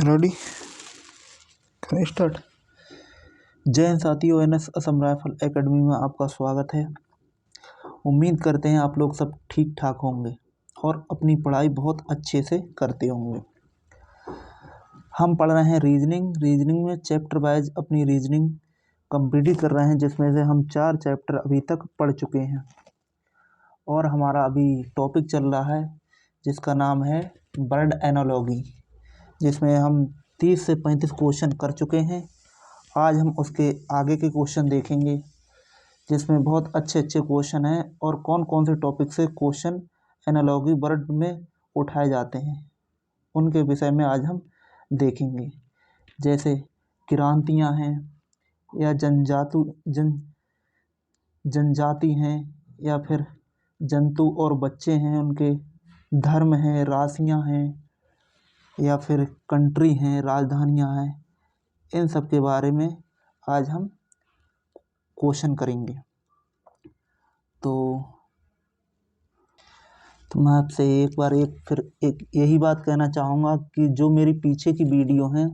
Ready करें start. जय हिंद साथियों, एनएस असम राइफल एकेडमी में आपका स्वागत है। उम्मीद करते हैं आप लोग सब ठीक ठाक होंगे और अपनी पढ़ाई बहुत अच्छे से करते होंगे। हम पढ़ रहे हैं रीजनिंग में चैप्टर वाइज अपनी रीजनिंग कंप्लीट कर रहे हैं, जिसमें से हम 4 चैप्टर अभी तक पढ़ चुके हैं और हमारा अभी टॉपिक चल रहा है जिसका नाम है वर्ड एनालॉजी, जिसमें हम 30 से 35 क्वेश्चन कर चुके हैं। आज हम उसके आगे के क्वेश्चन देखेंगे, जिसमें बहुत अच्छे क्वेश्चन हैं और कौन कौन से टॉपिक से क्वेश्चन एनालॉजी वर्ड में उठाए जाते हैं उनके विषय में आज हम देखेंगे। जैसे क्रांतियाँ हैं या जनजाति हैं या फिर जंतु और बच्चे हैं, उनके धर्म हैं, राशियाँ हैं या फिर कंट्री हैं, राजधानियाँ हैं, इन सब के बारे में आज हम क्वेश्चन करेंगे। तो मैं आपसे एक यही बात कहना चाहूँगा कि जो मेरी पीछे की वीडियो हैं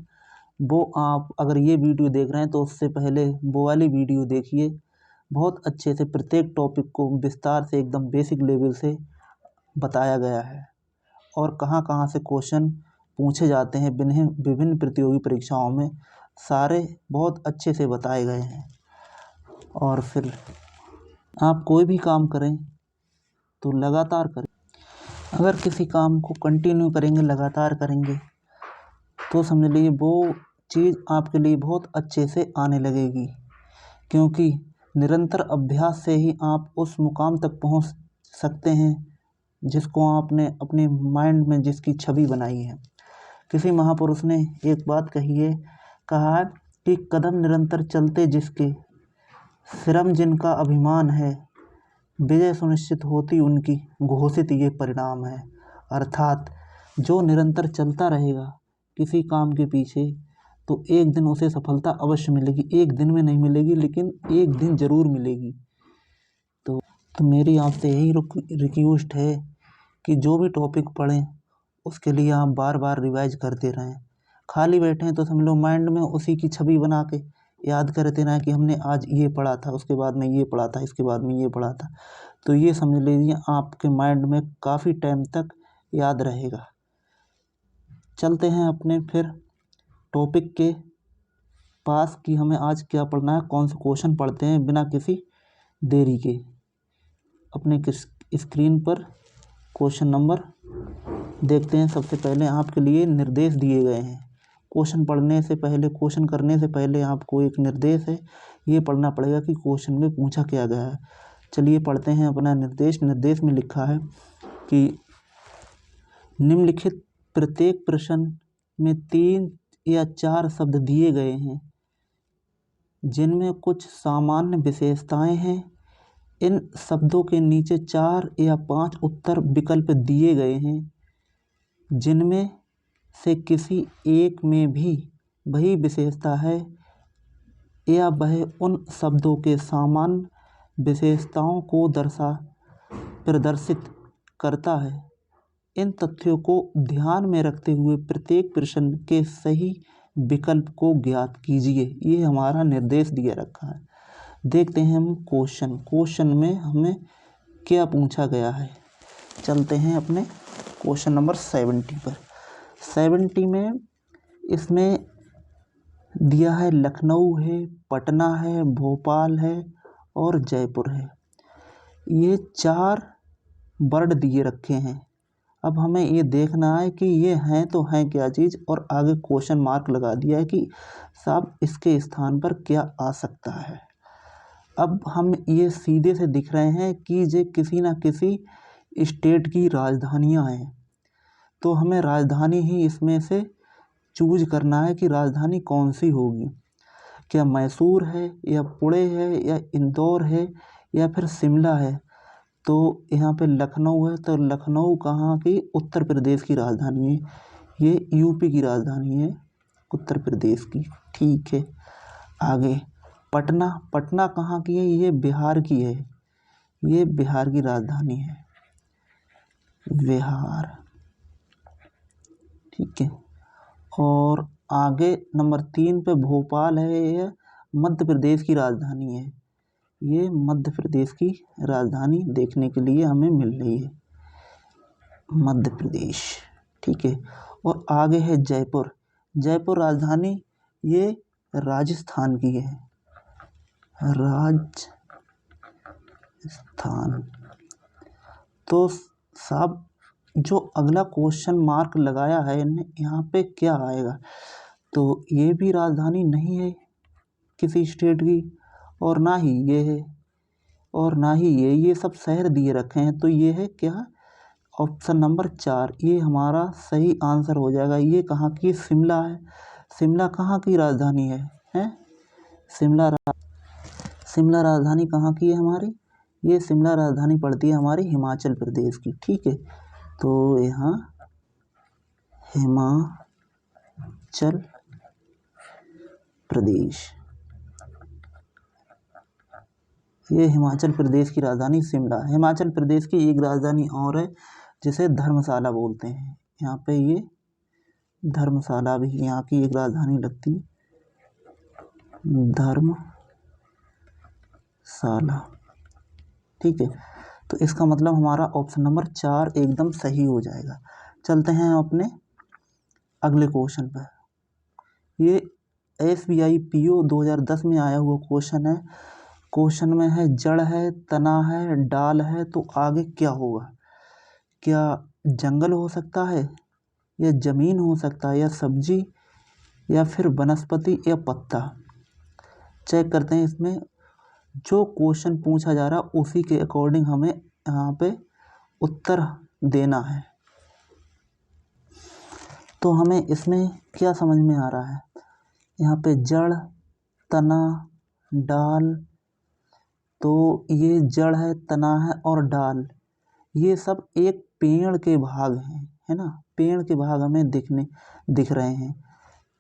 वो आप अगर ये वीडियो देख रहे हैं तो उससे पहले वो वाली वीडियो देखिए। बहुत अच्छे से प्रत्येक टॉपिक को विस्तार से एकदम बेसिक लेवल से बताया गया है और कहाँ कहाँ से क्वेश्चन पूछे जाते हैं विभिन्न प्रतियोगी परीक्षाओं में, सारे बहुत अच्छे से बताए गए हैं। और फिर आप कोई भी काम करें तो लगातार करें। अगर किसी काम को कंटिन्यू करेंगे, लगातार करेंगे, तो समझ लीजिए वो चीज़ आपके लिए बहुत अच्छे से आने लगेगी, क्योंकि निरंतर अभ्यास से ही आप उस मुकाम तक पहुंच सकते हैं जिसको आपने अपने माइंड में जिसकी छवि बनाई है। किसी महापुरुष ने एक बात कहा है कि कदम निरंतर चलते जिसके, श्रम जिनका अभिमान है, विजय सुनिश्चित होती उनकी, घोषित ये परिणाम है। अर्थात जो निरंतर चलता रहेगा किसी काम के पीछे तो एक दिन उसे सफलता अवश्य मिलेगी। एक दिन में नहीं मिलेगी, लेकिन एक दिन ज़रूर मिलेगी। तो मेरी आपसे यही रिक्वेस्ट है कि जो भी टॉपिक पढ़ें उसके लिए आप बार बार रिवाइज करते रहें। खाली बैठे हैं तो समझ लो माइंड में उसी की छवि बना के याद करते रहें कि हमने आज ये पढ़ा था, उसके बाद में ये पढ़ा था, इसके बाद में ये पढ़ा था। तो ये समझ लीजिए आपके माइंड में काफ़ी टाइम तक याद रहेगा। चलते हैं अपने फिर टॉपिक के पास कि हमें आज क्या पढ़ना है, कौन से क्वेश्चन पढ़ते हैं बिना किसी देरी के। अपने स्क्रीन पर क्वेश्चन नंबर देखते हैं। सबसे पहले आपके लिए निर्देश दिए गए हैं। क्वेश्चन करने से पहले आपको एक निर्देश है, ये पढ़ना पड़ेगा कि क्वेश्चन में पूछा क्या गया है। चलिए पढ़ते हैं अपना निर्देश में लिखा है कि निम्नलिखित प्रत्येक प्रश्न में 3 या 4 शब्द दिए गए हैं जिनमें कुछ सामान्य विशेषताएं हैं। इन शब्दों के नीचे 4 या 5 उत्तर विकल्प दिए गए हैं जिनमें से किसी एक में भी वही विशेषता है या वह उन शब्दों के सामान्य विशेषताओं को प्रदर्शित करता है। इन तथ्यों को ध्यान में रखते हुए प्रत्येक प्रश्न के सही विकल्प को ज्ञात कीजिए। ये हमारा निर्देश दिया रखा है। देखते हैं हम क्वेश्चन में हमें क्या पूछा गया है। चलते हैं अपने क्वेश्चन नंबर 70 पर। 70 में इसमें दिया है लखनऊ है, पटना है, भोपाल है और जयपुर है। ये 4 वर्ड दिए रखे हैं। अब हमें ये देखना है कि ये हैं तो हैं क्या चीज़, और आगे क्वेश्चन मार्क लगा दिया है कि साहब इसके स्थान पर क्या आ सकता है। अब हम ये सीधे से दिख रहे हैं कि ये किसी ना किसी स्टेट की राजधानियां हैं, तो हमें राजधानी ही इसमें से चूज करना है कि राजधानी कौन सी होगी। क्या मैसूर है या पुणे है या इंदौर है या फिर शिमला है। तो यहाँ पे लखनऊ है, तो लखनऊ कहाँ की? उत्तर प्रदेश की राजधानी है। ये यूपी की राजधानी है, उत्तर प्रदेश की। ठीक है, आगे पटना कहाँ की है? ये बिहार की है, ये बिहार की राजधानी है, बिहार। ठीक है, और आगे नंबर 3 पे भोपाल है, यह मध्य प्रदेश की राजधानी है। ये मध्य प्रदेश की राजधानी देखने के लिए हमें मिल रही है, मध्य प्रदेश। ठीक है। और आगे है जयपुर। जयपुर राजधानी ये राजस्थान की है, राजस्थान। तो साहब जो अगला क्वेश्चन मार्क लगाया है यहाँ पे क्या आएगा, तो ये भी राजधानी नहीं है किसी स्टेट की, और ना ही ये है, और ना ही ये सब शहर दिए रखे हैं। तो ये है क्या, ऑप्शन नंबर 4 ये हमारा सही आंसर हो जाएगा। ये कहाँ की, शिमला है। शिमला कहाँ की राजधानी है, हैं? शिमला राजधानी कहाँ की है हमारी, ये शिमला राजधानी पड़ती है हमारी हिमाचल प्रदेश की। ठीक है। तो यहाँ हिमाचल प्रदेश, ये हिमाचल प्रदेश की राजधानी शिमला। हिमाचल प्रदेश की एक राजधानी और है जिसे धर्मशाला बोलते हैं। यहाँ पे ये धर्मशाला भी यहाँ की एक राजधानी लगती है, धर्मशाला। ठीक है। तो इसका मतलब हमारा ऑप्शन नंबर 4 एकदम सही हो जाएगा। चलते हैं अपने अगले क्वेश्चन पर। ये SBI PO 2010 में आया हुआ क्वेश्चन है। क्वेश्चन में है जड़ है, तना है, डाल है, तो आगे क्या होगा। क्या जंगल हो सकता है, या जमीन हो सकता है, या सब्जी, या फिर वनस्पति, या पत्ता। चेक करते हैं इसमें जो क्वेश्चन पूछा जा रहा है उसी के अकॉर्डिंग हमें यहाँ पे उत्तर देना है। तो हमें इसमें क्या समझ में आ रहा है, यहाँ पे जड़, तना, डाल, तो ये जड़ है, तना है और डाल, ये सब एक पेड़ के भाग हैं, है ना। पेड़ के भाग हमें दिख रहे हैं।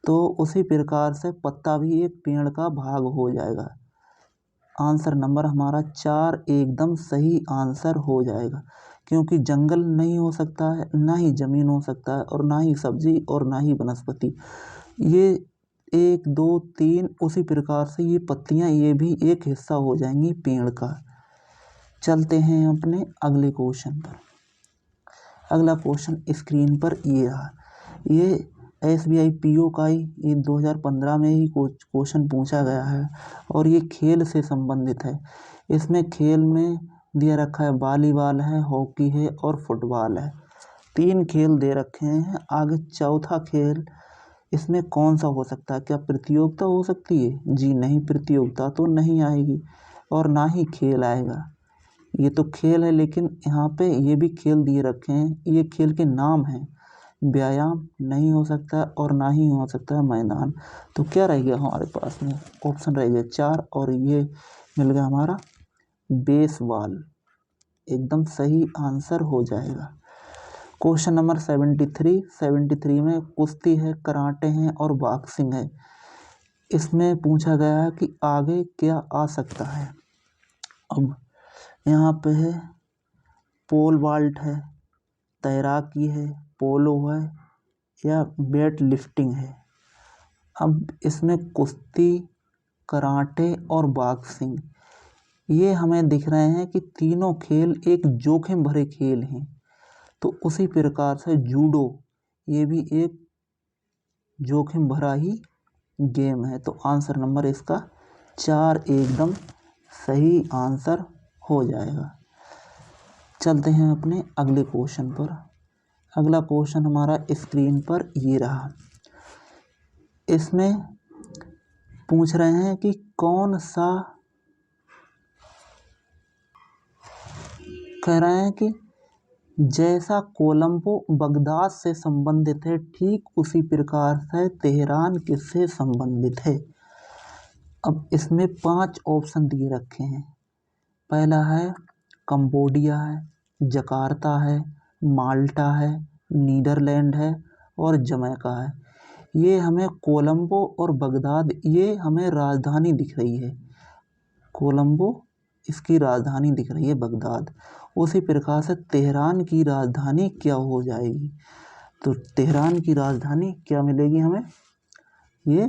तो उसी प्रकार से पत्ता भी एक पेड़ का भाग हो जाएगा। आंसर नंबर हमारा 4 एकदम सही आंसर हो जाएगा, क्योंकि जंगल नहीं हो सकता है, ना ही ज़मीन हो सकता है, और ना ही सब्जी, और ना ही वनस्पति। ये 1 2 3 उसी प्रकार से ये पत्तियां, ये भी एक हिस्सा हो जाएंगी पेड़ का। चलते हैं अपने अगले क्वेश्चन पर। अगला क्वेश्चन स्क्रीन पर ये रहा। ये SBI PO का ही ये 2015 में ही क्वेश्चन पूछा गया है, और ये खेल से संबंधित है। इसमें खेल में दिया रखा है वॉलीबॉल है, हॉकी है और फुटबॉल है। 3 खेल दे रखे हैं। आगे चौथा खेल इसमें कौन सा हो सकता है, क्या प्रतियोगिता हो सकती है। जी नहीं, प्रतियोगिता तो नहीं आएगी, और ना ही खेल आएगा। ये तो खेल है, लेकिन यहाँ पे ये भी खेल दिए रखे हैं, ये खेल के नाम हैं। व्यायाम नहीं हो सकता, और ना ही हो सकता है मैदान। तो क्या रह गया हमारे पास में, ऑप्शन रह गया 4, और ये मिल गया हमारा बेसबॉल। एकदम सही आंसर हो जाएगा। क्वेश्चन नंबर 73 में कुश्ती है, कराटे हैं और बॉक्सिंग है। इसमें पूछा गया है कि आगे क्या आ सकता है। अब यहाँ पे है पोल वॉल्ट है, तैराकी है, पोलो है, या वेट लिफ्टिंग है। अब इसमें कुश्ती, कराटे और बॉक्सिंग ये हमें दिख रहे हैं कि तीनों खेल एक जोखिम भरे खेल हैं। तो उसी प्रकार से जूडो ये भी एक जोखिम भरा ही गेम है। तो आंसर नंबर इसका 4 एकदम सही आंसर हो जाएगा। चलते हैं अपने अगले क्वेश्चन पर। अगला क्वेश्चन हमारा स्क्रीन पर ये रहा। इसमें पूछ रहे हैं कि कौन सा, कह रहे हैं कि जैसा कोलंबो बगदाद से संबंधित है, ठीक उसी प्रकार से तेहरान किससे संबंधित है। अब इसमें 5 ऑप्शन दिए रखे हैं। पहला है कंबोडिया है, जकार्ता है, माल्टा है, नीदरलैंड है और जमैका है। ये हमें कोलंबो और बगदाद ये हमें राजधानी दिख रही है। कोलंबो इसकी राजधानी दिख रही है बगदाद। उसी प्रकार से तेहरान की राजधानी क्या हो जाएगी। तो तेहरान की राजधानी क्या मिलेगी हमें, ये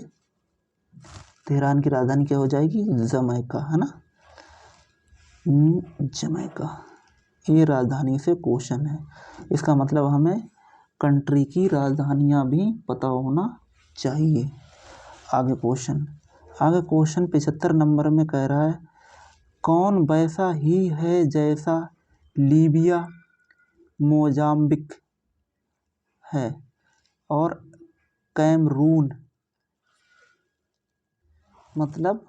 तेहरान की राजधानी क्या हो जाएगी, जमैका, है ना, जमैका। ये राजधानी से क्वेश्चन है, इसका मतलब हमें कंट्री की राजधानियाँ भी पता होना चाहिए। आगे क्वेश्चन 75 नंबर में कह रहा है, कौन वैसा ही है जैसा लीबिया मोजाम्बिक है और कैमरून, मतलब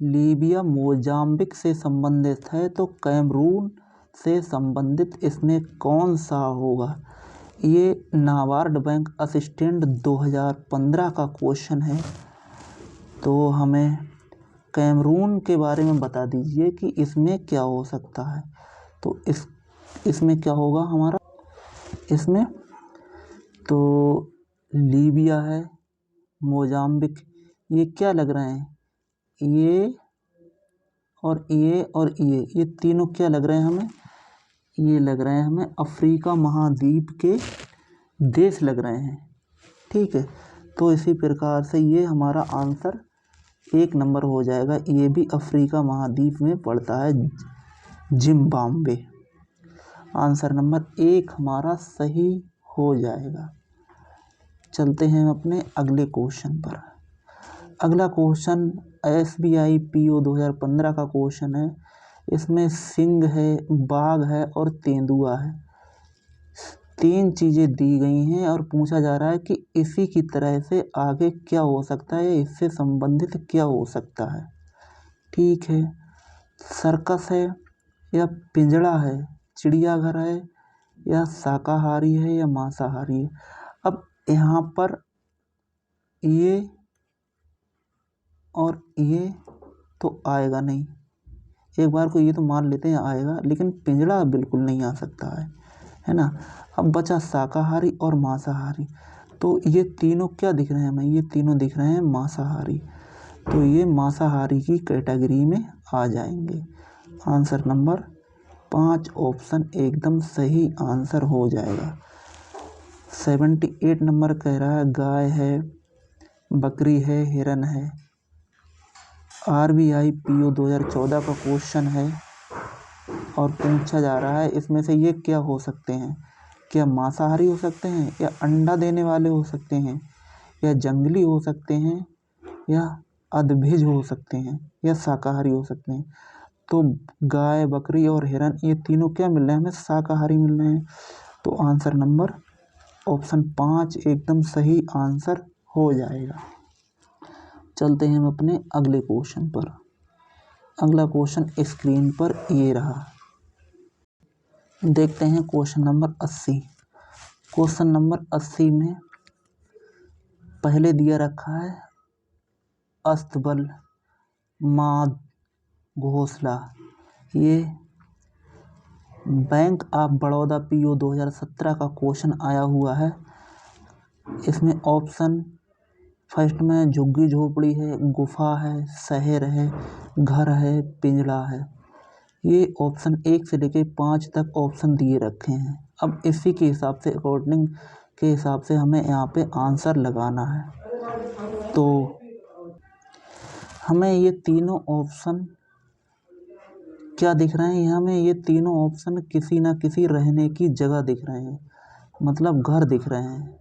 लीबिया मोजाम्बिक से संबंधित है तो कैमरून से संबंधित इसमें कौन सा होगा। ये नाबार्ड बैंक असिस्टेंट 2015 का क्वेश्चन है। तो हमें कैमरून के बारे में बता दीजिए कि इसमें क्या हो सकता है। तो इसमें क्या होगा हमारा, इसमें तो लीबिया है, मोजाम्बिक, ये क्या लग रहे हैं, ये और ये तीनों क्या लग रहे हैं हमें, ये लग रहे हैं हमें अफ्रीका महाद्वीप के देश लग रहे हैं। ठीक है, तो इसी प्रकार से ये हमारा आंसर 1 नंबर हो जाएगा। ये भी अफ्रीका महाद्वीप में पड़ता है, जिम्बाब्वे। आंसर नंबर 1 हमारा सही हो जाएगा। चलते हैं अपने अगले क्वेश्चन पर। अगला क्वेश्चन SBI PO 2015 का क्वेश्चन है। इसमें सिंह है, बाघ है और तेंदुआ है। 3 चीज़ें दी गई हैं और पूछा जा रहा है कि इसी की तरह से आगे क्या हो सकता है, इससे संबंधित क्या हो सकता है। ठीक है, सर्कस है या पिंजड़ा है, चिड़ियाघर है या शाकाहारी है या मांसाहारी है। अब यहाँ पर ये और ये तो आएगा नहीं, एक बार को ये तो मान लेते हैं आएगा, लेकिन पिंजड़ा बिल्कुल नहीं आ सकता है ना। अब बचा शाकाहारी और मांसाहारी। तो ये तीनों क्या दिख रहे हैं हमें, ये तीनों दिख रहे हैं मांसाहारी। तो ये मांसाहारी की कैटेगरी में आ जाएंगे। आंसर नंबर 5 ऑप्शन एकदम सही आंसर हो जाएगा। 78 नंबर कह रहा है, गाय है, बकरी है, हिरन है। RBI PO 2014 का क्वेश्चन है और पूछा जा रहा है इसमें से ये क्या हो सकते हैं। क्या मांसाहारी हो सकते हैं या अंडा देने वाले हो सकते हैं या जंगली हो सकते हैं या अद्भिज हो सकते हैं या शाकाहारी हो सकते हैं। तो गाय, बकरी और हिरन ये तीनों क्या मिल रहे हैं हमें, शाकाहारी मिल रहे हैं। तो आंसर नंबर ऑप्शन 5 एकदम सही आंसर हो जाएगा। चलते हैं हम अपने अगले क्वेश्चन पर। अगला क्वेश्चन स्क्रीन पर ये रहा, देखते हैं क्वेश्चन नंबर 80। क्वेश्चन नंबर 80 में पहले दिया रखा है अस्तबल, माद, घोंसला। ये बैंक ऑफ बड़ौदा PO 2017 का क्वेश्चन आया हुआ है। इसमें ऑप्शन फर्स्ट में झुग्गी झोपड़ी है, गुफा है, शहर है, घर है, पिंजड़ा है। ये ऑप्शन 1 से लेके 5 तक ऑप्शन दिए रखे हैं। अब इसी के हिसाब से अकॉर्डिंग के हिसाब से हमें यहाँ पे आंसर लगाना है। तो हमें ये तीनों ऑप्शन क्या दिख रहे हैं, हमें ये तीनों ऑप्शन किसी ना किसी रहने की जगह दिख रहे हैं, मतलब घर दिख रहे हैं,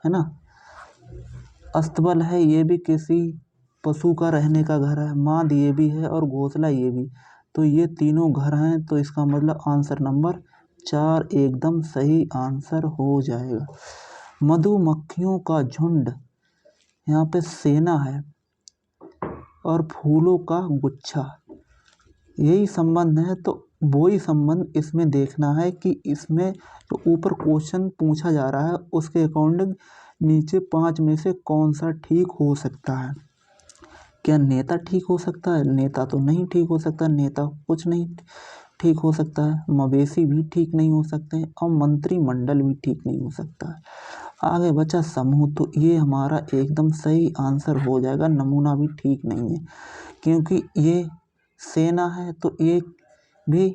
है ना। अस्तबल है, ये भी किसी पशु का रहने का घर है, माद ये भी है और घोंसला ये भी। तो ये तीनों घर हैं, तो इसका मतलब आंसर नंबर 4 एकदम सही आंसर हो जाएगा। मधुमक्खियों का झुंड, यहाँ पे सेना है और फूलों का गुच्छा, यही संबंध है। तो वही संबंध इसमें देखना है कि इसमें जो ऊपर क्वेश्चन पूछा जा रहा है उसके अकॉर्डिंग नीचे 5 में से कौन सा ठीक हो सकता है। क्या नेता ठीक हो सकता है, नेता तो नहीं ठीक हो सकता, नेता कुछ नहीं ठीक हो सकता है, मवेशी भी ठीक नहीं हो सकते हैं और मंत्रिमंडल भी ठीक नहीं हो सकता है। आगे बचा समूह, तो ये हमारा एकदम सही आंसर हो जाएगा। नमूना भी ठीक नहीं है क्योंकि ये सेना है तो एक भी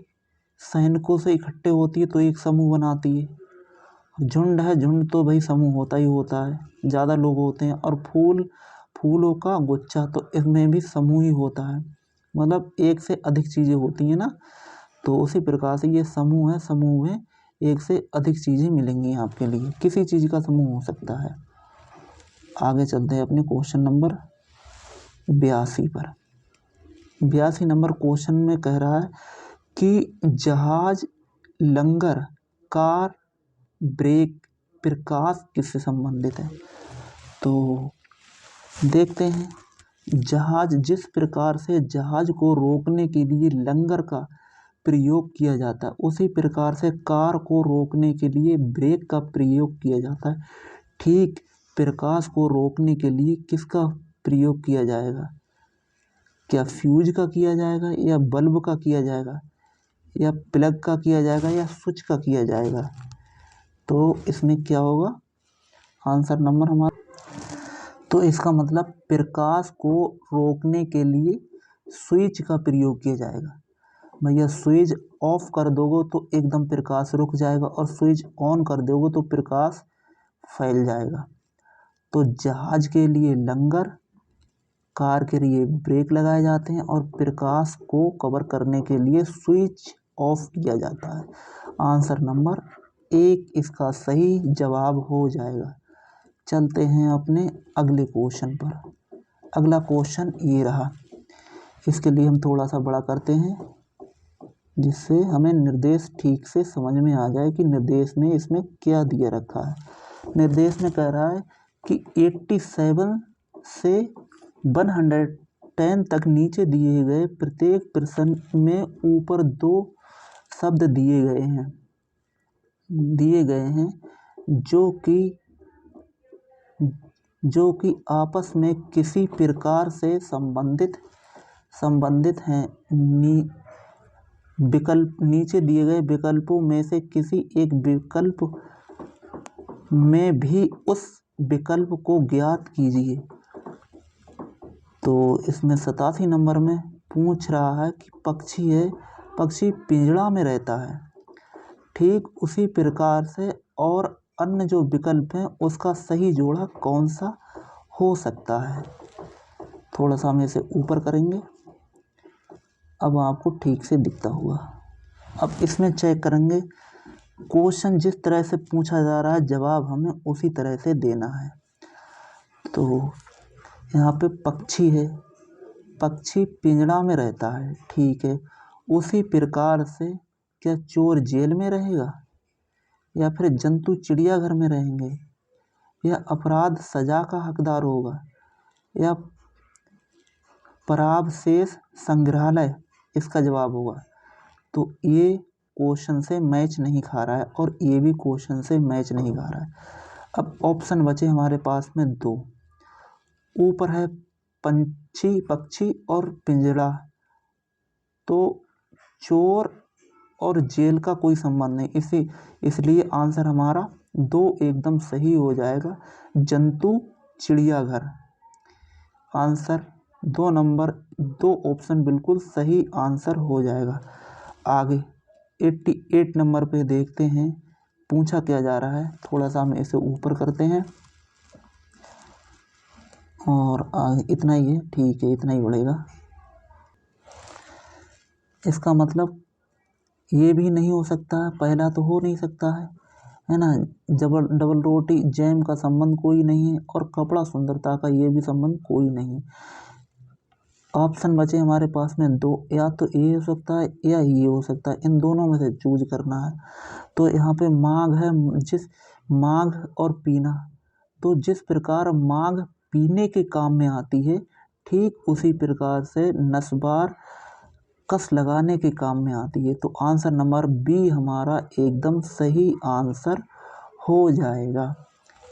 सैनिकों से इकट्ठे होती है तो एक समूह बनाती है, झुंड है, झुंड तो भाई समूह होता ही होता है, ज़्यादा लोग होते हैं। और फूलों का गुच्छा, तो इसमें भी समूह ही होता है, मतलब एक से अधिक चीज़ें होती हैं ना। तो उसी प्रकार से ये समूह है, समूह में एक से अधिक चीज़ें मिलेंगी आपके लिए, किसी चीज़ का समूह हो सकता है। आगे चलते हैं अपने क्वेश्चन नंबर 82 पर। 82 नंबर क्वेश्चन में कह रहा है कि जहाज, लंगर, कार, ब्रेक, प्रकाश किससे संबंधित है। तो देखते हैं, जहाज, जिस प्रकार से जहाज को रोकने के लिए लंगर का प्रयोग किया जाता है, उसी प्रकार से कार को रोकने के लिए ब्रेक का प्रयोग किया जाता है। ठीक प्रकाश को रोकने के लिए किसका प्रयोग किया जाएगा, क्या फ्यूज का किया जाएगा, या बल्ब का किया जाएगा, या प्लग का किया जाएगा, या स्विच का किया जाएगा। तो इसमें क्या होगा आंसर नंबर हमारा। तो इसका मतलब प्रकाश को रोकने के लिए स्विच का प्रयोग किया जाएगा। भैया स्विच ऑफ कर दोगे तो एकदम प्रकाश रुक जाएगा, और स्विच ऑन कर दोगे तो प्रकाश फैल जाएगा। तो जहाज के लिए लंगर, कार के लिए ब्रेक लगाए जाते हैं, और प्रकाश को कवर करने के लिए स्विच ऑफ किया जाता है। आंसर नंबर 1 इसका सही जवाब हो जाएगा। चलते हैं अपने अगले क्वेश्चन पर। अगला क्वेश्चन ये रहा, इसके लिए हम थोड़ा सा बड़ा करते हैं जिससे हमें निर्देश ठीक से समझ में आ जाए कि निर्देश में इसमें क्या दिया रखा है। निर्देश में कह रहा है कि 87 से 110 तक नीचे दिए गए प्रत्येक प्रश्न में ऊपर 2 शब्द दिए गए हैं जो कि आपस में किसी प्रकार से संबंधित हैं। नीचे दिए गए विकल्पों में से किसी एक विकल्प में भी उस विकल्प को ज्ञात कीजिए। तो इसमें 87 नंबर में पूछ रहा है कि पक्षी पिंजड़ा में रहता है, ठीक उसी प्रकार से और अन्य जो विकल्प हैं उसका सही जोड़ा कौन सा हो सकता है। थोड़ा सा हम इसे ऊपर करेंगे, अब आपको ठीक से दिखता हुआ। अब इसमें चेक करेंगे, क्वेश्चन जिस तरह से पूछा जा रहा है जवाब हमें उसी तरह से देना है। तो यहाँ पे पक्षी है, पक्षी पिंजड़ा में रहता है, ठीक है, उसी प्रकार से क्या चोर जेल में रहेगा, या फिर जंतु चिड़ियाघर में रहेंगे, या अपराध सजा का हकदार होगा, या परावशेष संग्रहालय इसका जवाब होगा। तो ये क्वेश्चन से मैच नहीं खा रहा है, और ये भी क्वेश्चन से मैच नहीं खा रहा है। अब ऑप्शन बचे हमारे पास में 2। ऊपर है पक्षी और पिंजड़ा, तो चोर और जेल का कोई संबंध नहीं, इसलिए आंसर हमारा 2 एकदम सही हो जाएगा, जंतु चिड़ियाघर। आंसर 2 नंबर 2 ऑप्शन बिल्कुल सही आंसर हो जाएगा। आगे 88 नंबर पे देखते हैं पूछा क्या जा रहा है। थोड़ा सा हम इसे ऊपर करते हैं, और आगे इतना ही है, ठीक है, इतना ही बढ़ेगा। इसका मतलब ये भी नहीं हो सकता, पहला तो हो नहीं सकता है ना। डबल रोटी जैम का संबंध कोई नहीं है, और कपड़ा सुंदरता का ये भी संबंध कोई नहीं है। ऑप्शन बचे हमारे पास में 2, या तो ये हो सकता है या ये हो सकता है, इन दोनों में से चूज करना है। तो यहाँ पे माघ है, माघ और पीना, तो जिस प्रकार माघ पीने के काम में आती है, ठीक उसी प्रकार से नस्वार कस लगाने के काम में आती है। तो आंसर नंबर बी हमारा एकदम सही आंसर हो जाएगा।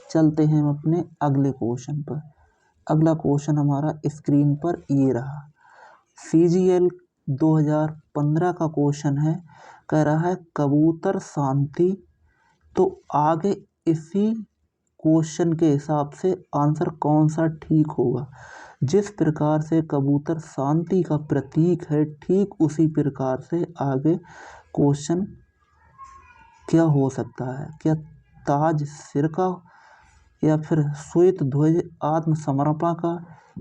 चलते हैं हम अपने अगले क्वेश्चन पर। अगला क्वेश्चन हमारा स्क्रीन पर ये रहा, CGL 2015 का क्वेश्चन है, कह रहा है कबूतर शांति। तो आगे इसी क्वेश्चन के हिसाब से आंसर कौन सा ठीक होगा। जिस प्रकार से कबूतर शांति का प्रतीक है, ठीक उसी प्रकार से आगे क्वेश्चन क्या हो सकता है, क्या ताज सिर का, या फिर श्वेत ध्वज आत्मसमर्पण का,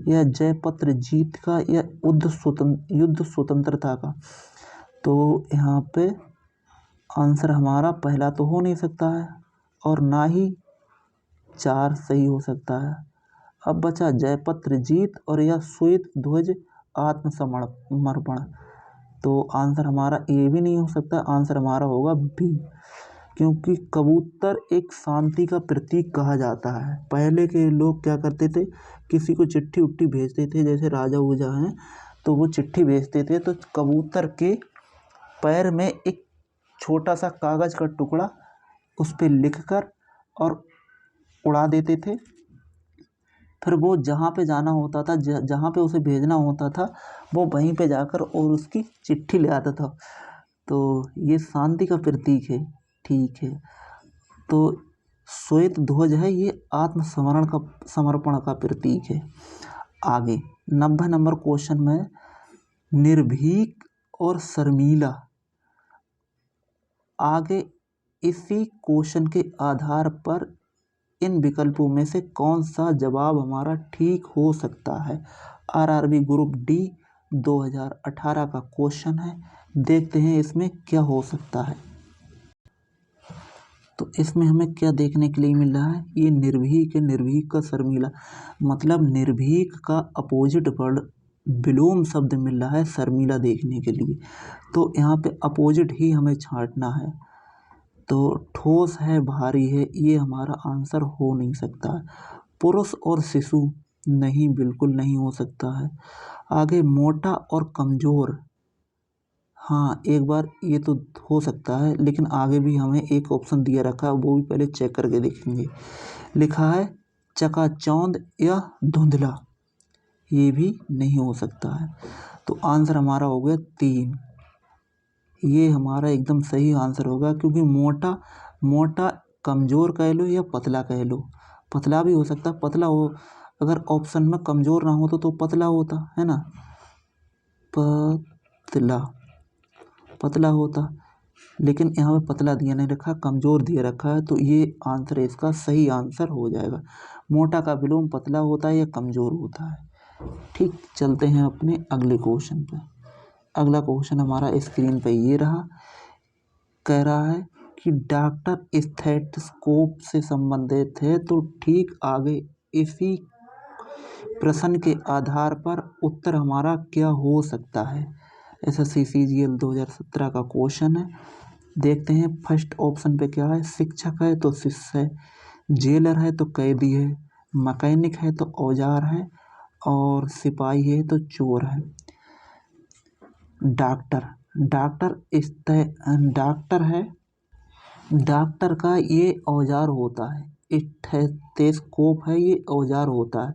या जयपत्र जीत का, या युद्ध स्वतंत्रता का। तो यहाँ पे आंसर हमारा पहला तो हो नहीं सकता है और ना ही 4 सही हो सकता है। अब बचा जयपत्र जीत और या श्वेत ध्वज आत्मसमर्पण। तो आंसर हमारा ए भी नहीं हो सकता, आंसर हमारा होगा बी, क्योंकि कबूतर एक शांति का प्रतीक कहा जाता है। पहले के लोग क्या करते थे, किसी को चिट्ठी उट्ठी भेजते थे, जैसे राजा उजा हैं तो वो चिट्ठी भेजते थे तो कबूतर के पैर में एक छोटा सा कागज़ का टुकड़ा उस पर लिख कर और उड़ा देते थे। फिर वो जहाँ पे जाना होता था, जहाँ पे उसे भेजना होता था, वो वहीं पे जाकर और उसकी चिट्ठी ले आता था। तो ये शांति का प्रतीक है। ठीक है, तो श्वेत ध्वज है ये समर्पण का प्रतीक है। आगे 90 नंबर क्वेश्चन में निर्भीक और शर्मिला। आगे इसी क्वेश्चन के आधार पर इन विकल्पों में से कौन सा जवाब हमारा ठीक हो सकता है। आरआरबी ग्रुप डी 2018 का क्वेश्चन है, देखते हैं इसमें क्या हो सकता है। तो इसमें हमें क्या देखने के लिए मिल रहा है, ये निर्भीक है, निर्भीक का शर्मिला, मतलब निर्भीक का अपोजिट वर्ड विलोम शब्द मिल रहा है शर्मिला देखने के लिए। तो यहाँ पे अपोजिट ही हमें छांटना है। तो ठोस है, भारी है, ये हमारा आंसर हो नहीं सकता है। पुरुष और शिशु नहीं, बिल्कुल नहीं हो सकता है। आगे मोटा और कमज़ोर, हाँ एक बार ये तो हो सकता है, लेकिन आगे भी हमें एक ऑप्शन दिया रखा है, वो भी पहले चेक करके देखेंगे। लिखा है चकाचौंध या धुंधला, ये भी नहीं हो सकता है। तो आंसर हमारा हो गया 3, ये हमारा एकदम सही आंसर होगा, क्योंकि मोटा कमज़ोर कह लो या पतला कह लो, पतला भी हो सकता, पतला हो, अगर ऑप्शन में कमज़ोर ना हो तो पतला होता है ना, पतला होता, लेकिन यहाँ पे पतला दिया नहीं रखा, कमज़ोर दिया रखा है, तो ये आंसर इसका सही आंसर हो जाएगा। मोटा का विलोम पतला होता है या कमज़ोर होता है। ठीक, चलते हैं अपने अगले क्वेश्चन पे। अगला क्वेश्चन हमारा स्क्रीन पे ये रहा, कह रहा है कि डॉक्टर स्टेथोस्कोप से संबंधित है, तो ठीक आगे इसी प्रश्न के आधार पर उत्तर हमारा क्या हो सकता है। एसएससी सीजीएल 2017 का क्वेश्चन है, देखते हैं। फर्स्ट ऑप्शन पे क्या है, शिक्षक है तो शिष्य है, जेलर है तो कैदी है, मैकेनिक है तो औजार है, और सिपाही है तो चोर है। डॉक्टर है, डॉक्टर का ये औजार होता है, स्टेथोस्कोप है ये औजार होता है,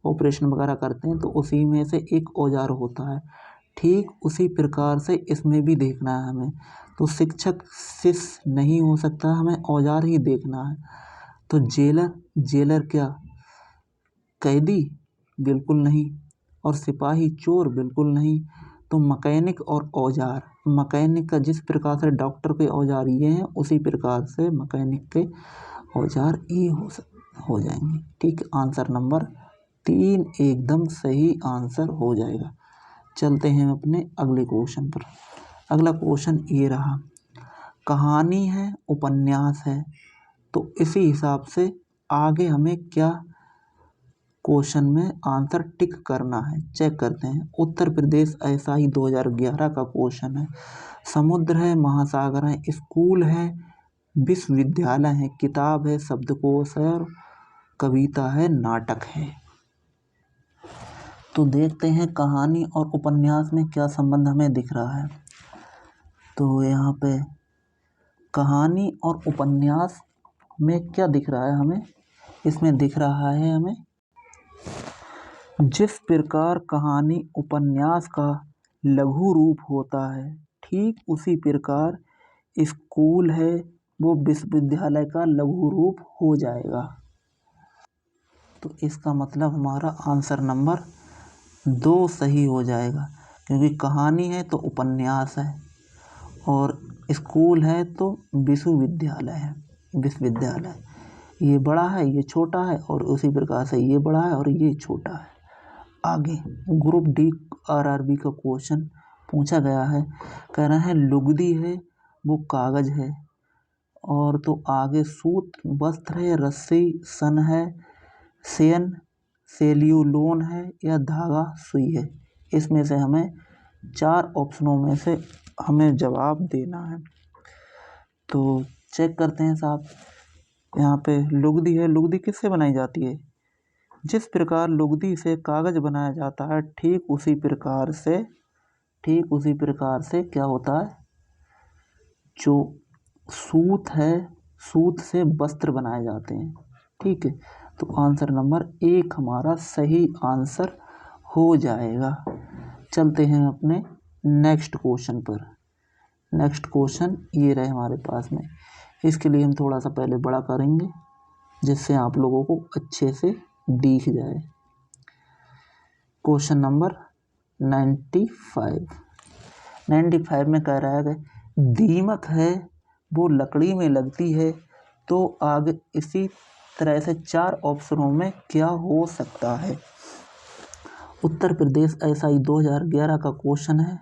ऑपरेशन वगैरह करते हैं तो उसी में से एक औजार होता है। ठीक उसी प्रकार से इसमें भी देखना है हमें, तो शिक्षक शिष्य नहीं हो सकता, हमें औजार ही देखना है। तो जेलर क्या, कैदी बिल्कुल नहीं, और सिपाही चोर बिल्कुल नहीं। तो मैकेनिक और औजार, मैकेनिक का जिस प्रकार से डॉक्टर के औजार ये हैं, उसी प्रकार से मैकेनिक के औजार ये हो जाएंगे। ठीक, आंसर नंबर 3 एकदम सही आंसर हो जाएगा। चलते हैं अपने अगले क्वेश्चन पर। अगला क्वेश्चन ये रहा, कहानी है, उपन्यास है, तो इसी हिसाब से आगे हमें क्या क्वेश्चन में आंसर टिक करना है, चेक करते हैं। उत्तर प्रदेश ऐसा ही 2011 का क्वेश्चन है। समुद्र है, महासागर है, स्कूल है, विश्वविद्यालय है, किताब है, शब्दकोश है, और कविता है, नाटक है। तो देखते हैं कहानी और उपन्यास में क्या संबंध हमें दिख रहा है। तो यहाँ पे कहानी और उपन्यास में क्या दिख रहा है हमें, इसमें दिख रहा है हमें जिस प्रकार कहानी उपन्यास का लघु रूप होता है, ठीक उसी प्रकार स्कूल है वो विश्वविद्यालय का लघु रूप हो जाएगा। तो इसका मतलब हमारा आंसर नंबर 2 सही हो जाएगा, क्योंकि कहानी है तो उपन्यास है और स्कूल है तो विश्वविद्यालय है। विश्वविद्यालय। ये बड़ा है, ये छोटा है, और उसी प्रकार से ये बड़ा है और ये छोटा है। आगे ग्रुप डी आरआरबी का क्वेश्चन पूछा गया है, कह रहे हैं लुगदी है वो कागज है, और तो आगे सूत वस्त्र है, रस्सी सन है, सेन सेल्यूलोन है, या धागा सुई है। इसमें से हमें 4 ऑप्शनों में से हमें जवाब देना है। तो चेक करते हैं साहब, यहाँ पे लुगदी है। लुगदी किससे बनाई जाती है? जिस प्रकार लुगदी से कागज बनाया जाता है, ठीक उसी प्रकार से क्या होता है, जो सूत है, सूत से वस्त्र बनाए जाते हैं। ठीक है, तो आंसर नंबर 1 हमारा सही आंसर हो जाएगा। चलते हैं अपने नेक्स्ट क्वेश्चन पर। नेक्स्ट क्वेश्चन ये रहे हमारे पास में। इसके लिए हम थोड़ा सा पहले बड़ा करेंगे, जिससे आप लोगों को अच्छे से दिख जाए। क्वेश्चन नंबर 95 में कह रहा है कि दीमक है वो लकड़ी में लगती है, तो आगे इसी तरह से 4 ऑप्शनों में क्या हो सकता है। उत्तर प्रदेश SI 2011 का क्वेश्चन है।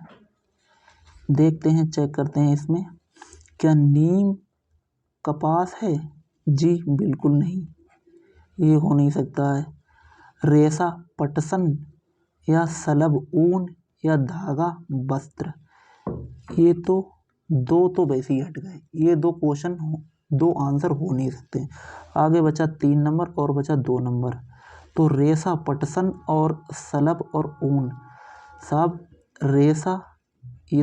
देखते हैं, चेक करते हैं इसमें। क्या नीम कपास है? जी बिल्कुल नहीं, ये हो नहीं सकता है। रेशा पटसन, या सलब ऊन, या धागा वस्त्र। ये तो दो वैसे ही हट गए। ये 2 आंसर हो नहीं सकते। आगे बचा 3 नंबर और बचा 2 नंबर। तो रेशा पटसन और सलब और ऊन। साहब रेशा ये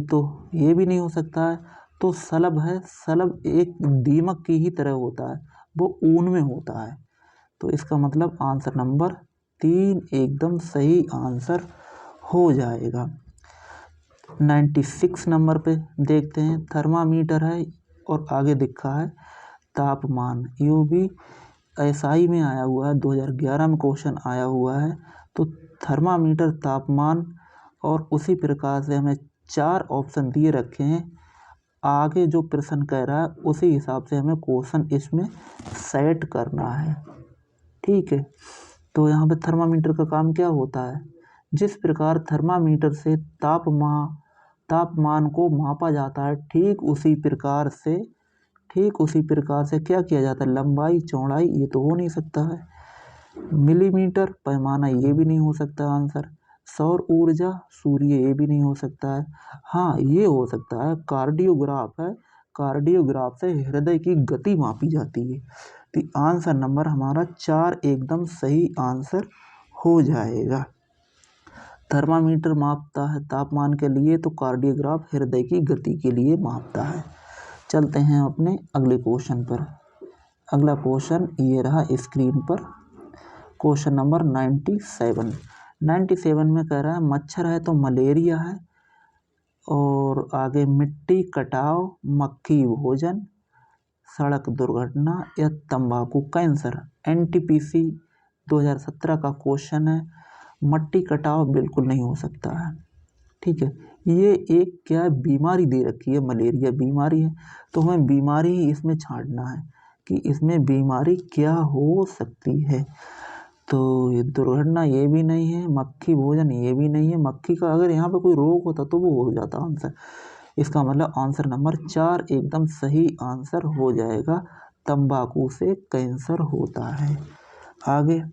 भी नहीं हो सकता है। तो सलब है, सलब एक दीमक की ही तरह होता है, वो ऊन में होता है। तो इसका मतलब आंसर नंबर 3 एकदम सही आंसर हो जाएगा। 96 नंबर पे देखते हैं। थर्मामीटर है और आगे दिखा है तापमान। ये भी SI में आया हुआ है, 2011 में क्वेश्चन आया हुआ है। तो थर्मामीटर तापमान, और उसी प्रकार से हमें 4 ऑप्शन दिए रखे हैं। आगे जो प्रश्न कह रहा है उसी हिसाब से हमें क्वेश्चन इसमें सेट करना है। ठीक है, तो यहाँ पे थर्मामीटर का काम क्या होता है? जिस प्रकार थर्मामीटर से तापमान को मापा जाता है, ठीक उसी प्रकार से क्या किया जाता है, लंबाई चौड़ाई। ये तो हो नहीं सकता है। मिलीमीटर पैमाना, ये भी नहीं हो सकता आंसर। सौर ऊर्जा, सूर्य, ये भी नहीं हो सकता है। हाँ, ये हो सकता है, कार्डियोग्राफ है। कार्डियोग्राफ से हृदय की गति मापी जाती है। तो आंसर नंबर हमारा 4 एकदम सही आंसर हो जाएगा। थर्मामीटर मापता है तापमान के लिए, तो कार्डियोग्राफ हृदय की गति के लिए मापता है। चलते हैं अपने अगले क्वेश्चन पर। अगला क्वेश्चन ये रहा स्क्रीन पर। क्वेश्चन नंबर 97 में कह रहा है मच्छर है तो मलेरिया है, और आगे मिट्टी कटाव, मक्खी भोजन, सड़क दुर्घटना, या तंबाकू कैंसर। NTPC 2017 का क्वेश्चन है। मट्टी कटाव बिल्कुल नहीं हो सकता है। ठीक है, ये एक क्या बीमारी दे रखी है, मलेरिया बीमारी है। तो हमें बीमारी ही इसमें छांटना है कि इसमें बीमारी क्या हो सकती है। तो ये दुर्घटना ये भी नहीं है, मक्खी भोजन ये भी नहीं है। मक्खी का अगर यहाँ पे कोई रोग होता तो वो हो जाता आंसर। इसका मतलब आंसर नंबर 4 एकदम सही आंसर हो जाएगा। तंबाकू से कैंसर होता है। आगे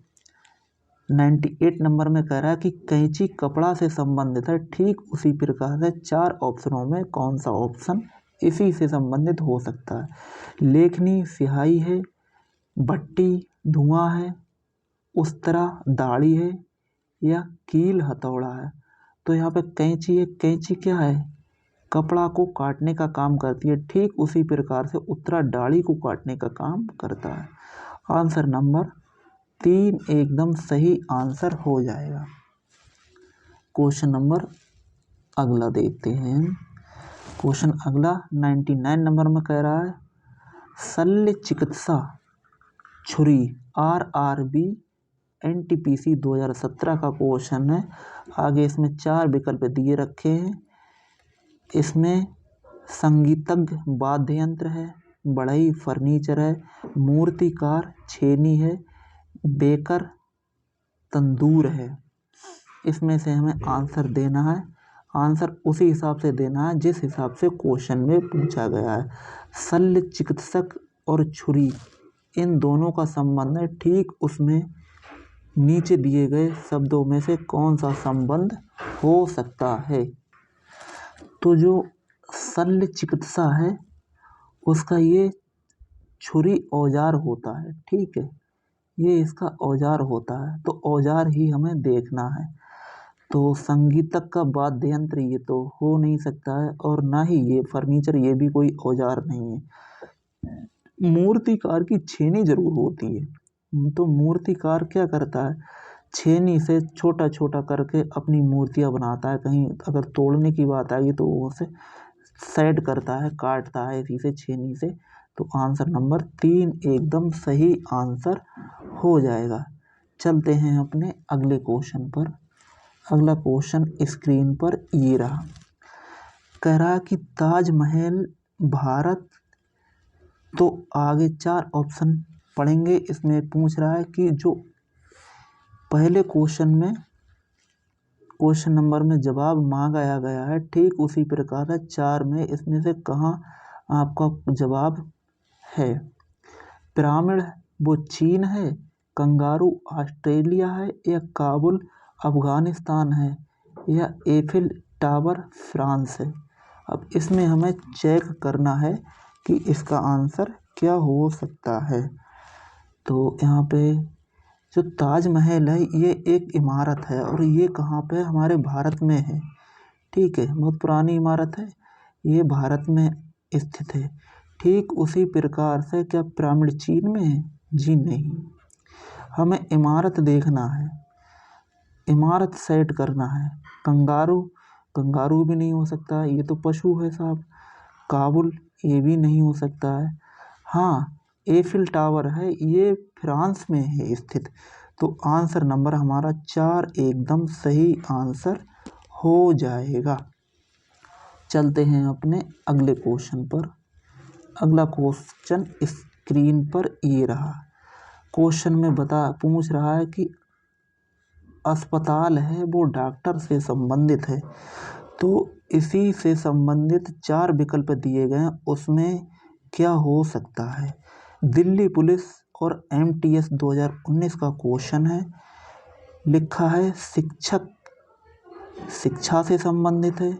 98 नंबर में कह रहा है कि कैंची कपड़ा से संबंधित है, ठीक उसी प्रकार से 4 ऑप्शनों में कौन सा ऑप्शन इसी से संबंधित हो सकता है। लेखनी स्याही है, भट्टी धुआं है, उस्तरा दाढ़ी है, या कील हथौड़ा है। तो यहाँ पे कैंची है। कैंची क्या है? कपड़ा को काटने का काम करती है। ठीक उसी प्रकार से उस्तरा दाढ़ी को काटने का काम करता है। आंसर नंबर 3 एकदम सही आंसर हो जाएगा। क्वेश्चन नंबर अगला देखते हैं। क्वेश्चन अगला 99 नंबर में कह रहा है शल्य चिकित्सा छुरी, RRB NTPC 2017 का क्वेश्चन है। आगे इसमें 4 विकल्प दिए रखे हैं। इसमें संगीतज्ञ वाद्य यंत्र है, बढ़ई फर्नीचर है, मूर्तिकार छेनी है, बेकर तंदूर है। इसमें से हमें आंसर देना है। आंसर उसी हिसाब से देना है जिस हिसाब से क्वेश्चन में पूछा गया है। शल्य चिकित्सक और छुरी, इन दोनों का संबंध है, ठीक उसमें नीचे दिए गए शब्दों में से कौन सा संबंध हो सकता है। तो जो शल्य चिकित्सा है उसका ये छुरी औजार होता है, ठीक है, ये इसका औजार होता है, तो औजार ही हमें देखना है। तो संगीतक का वाद्य यंत्र ये तो हो नहीं सकता है, और ना ही ये फर्नीचर, ये भी कोई औजार नहीं है। मूर्तिकार की छेनी जरूर होती है, तो मूर्तिकार क्या करता है, छेनी से छोटा छोटा करके अपनी मूर्तियाँ बनाता है। कहीं अगर तोड़ने की बात आई तो वो उसे सेट करता है, काटता है इसी से, छेनी से। तो आंसर नंबर 3 एकदम सही आंसर हो जाएगा। चलते हैं अपने अगले क्वेश्चन पर। अगला क्वेश्चन स्क्रीन पर ये रहा। कह रहा कि ताजमहल भारत, तो आगे 4 ऑप्शन पढ़ेंगे। इसमें पूछ रहा है कि जो पहले क्वेश्चन में क्वेश्चन नंबर में जवाब मांगा गया है, ठीक उसी प्रकार है 4 में इसमें से कहाँ आपका जवाब है। पिरामिड वो चीन है, कंगारू ऑस्ट्रेलिया है, या काबुल अफगानिस्तान है, या एफिल टावर फ्रांस है। अब इसमें हमें चेक करना है कि इसका आंसर क्या हो सकता है। तो यहाँ पे जो ताजमहल है ये एक इमारत है, और ये कहाँ पे है, हमारे भारत में है, ठीक है, बहुत पुरानी इमारत है, ये भारत में स्थित है। ठीक उसी प्रकार से क्या पिरामिड चीन में है? जी नहीं, हमें इमारत देखना है, इमारत सेट करना है। कंगारू भी नहीं हो सकता है, ये तो पशु है साहब। काबुल ये भी नहीं हो सकता है। हाँ, एफिल टावर है, ये फ्रांस में है स्थित। तो आंसर नंबर हमारा 4 एकदम सही आंसर हो जाएगा। चलते हैं अपने अगले क्वेश्चन पर। अगला क्वेश्चन स्क्रीन पर ये रहा। क्वेश्चन में पूछ रहा है कि अस्पताल है वो डॉक्टर से संबंधित है, तो इसी से संबंधित 4 विकल्प दिए गए हैं, उसमें क्या हो सकता है। दिल्ली पुलिस और MTS 2019 का क्वेश्चन है। लिखा है शिक्षक शिक्षा से संबंधित है,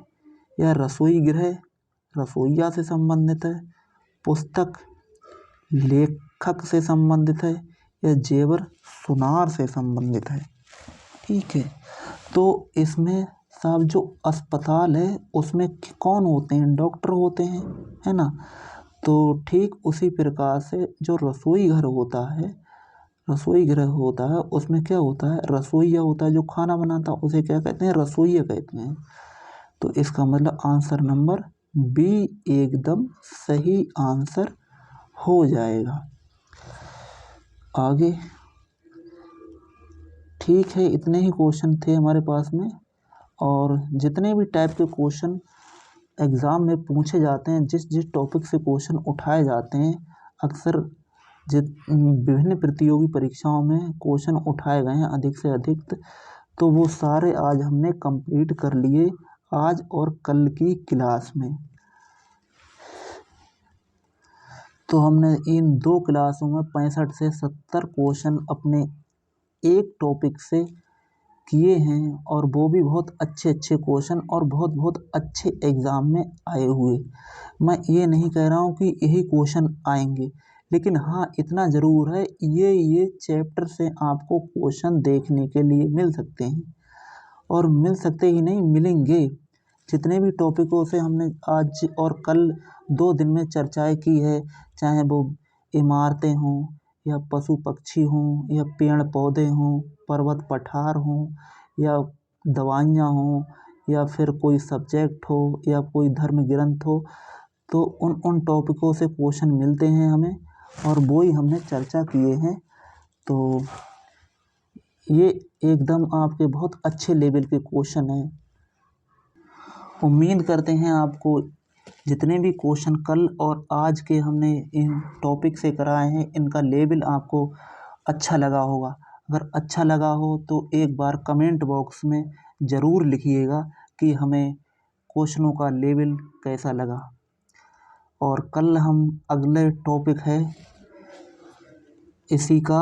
या रसोई गृह रसोइया से संबंधित है, पुस्तक लेखक से संबंधित है, या जेवर सुनार से संबंधित है, ठीक है। तो इसमें साहब जो अस्पताल है उसमें कौन होते हैं, डॉक्टर होते हैं, है ना। तो ठीक उसी प्रकार से जो रसोई घर होता है, रसोई गृह होता है, उसमें क्या होता है, रसोइया होता है जो खाना बनाता है, उसे क्या कहते हैं, रसोइया कहते हैं। तो इसका मतलब आंसर नंबर बी एकदम सही आंसर हो जाएगा। आगे ठीक है, इतने ही क्वेश्चन थे हमारे पास में, और जितने भी टाइप के क्वेश्चन एग्ज़ाम में पूछे जाते हैं, जिस जिस टॉपिक से क्वेश्चन उठाए जाते हैं, अक्सर विभिन्न प्रतियोगी परीक्षाओं में क्वेश्चन उठाए गए हैं अधिक से अधिक, तो वो सारे आज हमने कंप्लीट कर लिए आज और कल की क्लास में। तो हमने इन 2 क्लासों में 65 से 70 क्वेश्चन अपने एक टॉपिक से किए हैं, और वो भी बहुत अच्छे अच्छे क्वेश्चन और बहुत बहुत अच्छे एग्ज़ाम में आए हुए। मैं ये नहीं कह रहा हूँ कि यही क्वेश्चन आएंगे, लेकिन हाँ इतना ज़रूर है, ये चैप्टर से आपको क्वेश्चन देखने के लिए मिल सकते हैं, और मिल सकते ही नहीं, मिलेंगे। जितने भी टॉपिकों से हमने आज और कल 2 दिन में चर्चाएँ की है, चाहे वो इमारतें हों, या पशु पक्षी हों, या पेड़ पौधे हों, पर्वत पठार हों, या दवाइयाँ हों, या फिर कोई सब्जेक्ट हो, या कोई धर्म ग्रंथ हो, तो उन टॉपिकों से क्वेश्चन मिलते हैं हमें, और वो ही हमने चर्चा किए हैं। तो ये एकदम आपके बहुत अच्छे लेवल के क्वेश्चन हैं। उम्मीद करते हैं आपको जितने भी क्वेश्चन कल और आज के हमने इन टॉपिक से कराए हैं, इनका लेवल आपको अच्छा लगा होगा। अगर अच्छा लगा हो तो एक बार कमेंट बॉक्स में ज़रूर लिखिएगा कि हमें क्वेश्चनों का लेवल कैसा लगा। और कल हम अगले टॉपिक है इसी का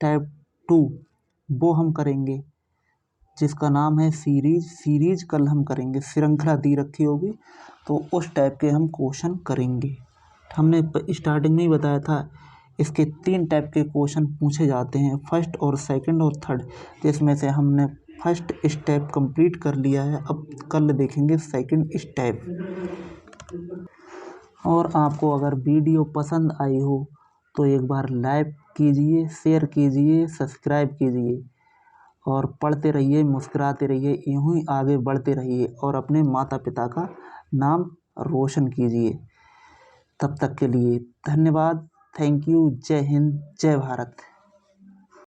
टाइप 2 वो हम करेंगे, जिसका नाम है सीरीज कल हम करेंगे। श्रृंखला दी रखी होगी तो उस टाइप के हम क्वेश्चन करेंगे। हमने स्टार्टिंग में ही बताया था इसके 3 टाइप के क्वेश्चन पूछे जाते हैं, फर्स्ट और सेकंड और थर्ड, जिसमें से हमने फर्स्ट स्टेप कंप्लीट कर लिया है। अब कल देखेंगे सेकंड स्टेप। और आपको अगर वीडियो पसंद आई हो तो एक बार लाइक कीजिए, शेयर कीजिए, सब्सक्राइब कीजिए और पढ़ते रहिए, मुस्कुराते रहिए, यूँ ही आगे बढ़ते रहिए और अपने माता पिता का नाम रोशन कीजिए। तब तक के लिए धन्यवाद। Thank you. जय हिंद, जय भारत।